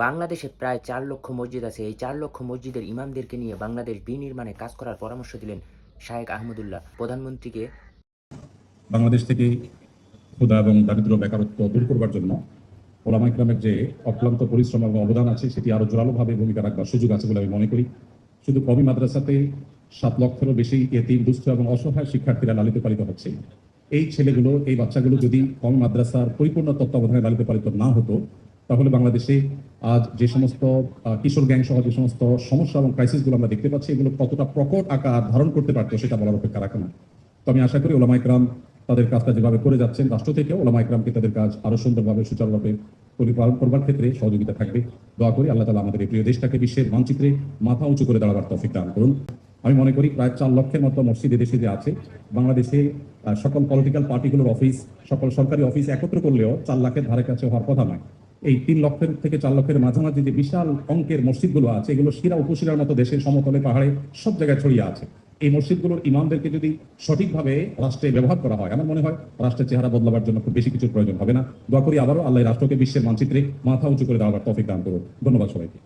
বাংলাদেশে প্রায় ৪ লক্ষ মসজিদ আছে। এই ৪ লক্ষ মসজিদের ইমামদেরকে নিয়ে বাংলাদেশ বিনির্মাণে কাজ করার পরামর্শ দিলেন শায়েখ আহমদুল্লাহ। প্রধানমন্ত্রীকে বাংলাদেশ থেকে ক্ষুধা এবং দারিদ্র্য বেকারত্ব দূর করবার জন্য ওলামা ইকরামের যে অক্লান্ত পরিশ্রম এবং অবদান আছে সেটি আরো জোরালোভাবে ভূমিকা রাখবার সুযোগ আছে বলে আমি মনে করি। শুধু কমি মাদ্রাসাতে 7 লক্ষেরও বেশি এতিম, দুস্থ এবং অসহায় শিক্ষার্থীরা লালিত পালিত হচ্ছে। এই ছেলেগুলো, এই বাচ্চাগুলো যদি কমি মাদ্রাসার পরিপূর্ণ তত্ত্বাবধানে লালিত পালিত না হতো, তাহলে বাংলাদেশে আজ যে সমস্ত কিশোর গ্যাং সহ যে সমস্ত সমস্যা এবং ক্রাইসিসগুলো আমরা দেখতে পাচ্ছি, এগুলো কতটা প্রকট আকার ধারণ করতে পারতো সেটা বলার অপেক্ষা রাখে না। তো আমি আশা করি ওলামা ইকরাম তাদের কাজটা যেভাবে করে যাচ্ছেন, রাষ্ট্র থেকে ওলামা ইকরামকে তাদের কাজ আরো সুন্দরভাবে সুচারুভাবে পরিপালন করবার ক্ষেত্রে সহযোগিতা থাকবে। দোয়া করি আল্লাহ তাআলা আমাদের এই প্রিয় দেশটাকে বিশ্বের মানচিত্রে মাথা উঁচু করে দাঁড়াবার তৌফিক দান করুন। আমি মনে করি প্রায় 4 লক্ষের মতো মসজিদ দেশে যে আছে, বাংলাদেশে সকল পলিটিক্যাল পার্টিগুলোর অফিস, সকল সরকারি অফিস একত্র করলেও 4 লাখের ধারে কাছে হওয়ার কথা নয়। এই 3 লক্ষের থেকে 4 লক্ষের মাঝামাঝি যে বিশাল অঙ্কের মসজিদগুলো আছে, এগুলো শিরা উপশিরার মতো দেশের সমতলে পাহাড়ে সব জায়গায় ছড়িয়ে আছে। এই মসজিদগুলোর ইমামদেরকে যদি সঠিকভাবে রাষ্ট্রে ব্যবহার করা হয়, আমার মনে হয় রাষ্ট্রের চেহারা বদলাবার জন্য খুব বেশি কিছুর প্রয়োজন হবে না। দোয়া করি আবারও আল্লাহ রাষ্ট্রকে বিশ্বের মানচিত্রে মাথা উঁচু করে দেওয়ার তৌফিক দান করুন। ধন্যবাদ সবাইকে।